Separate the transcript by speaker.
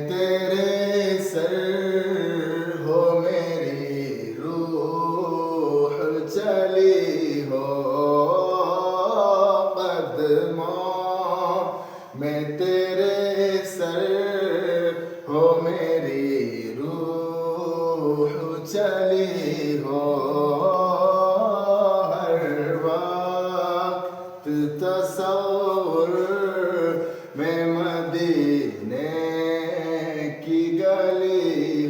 Speaker 1: تیرے سر ہو میری روح چلی ہو قدموں میں تیرے سر ہو میری روح چلی ہو ہر وقت تصور میں مدینے کی گلی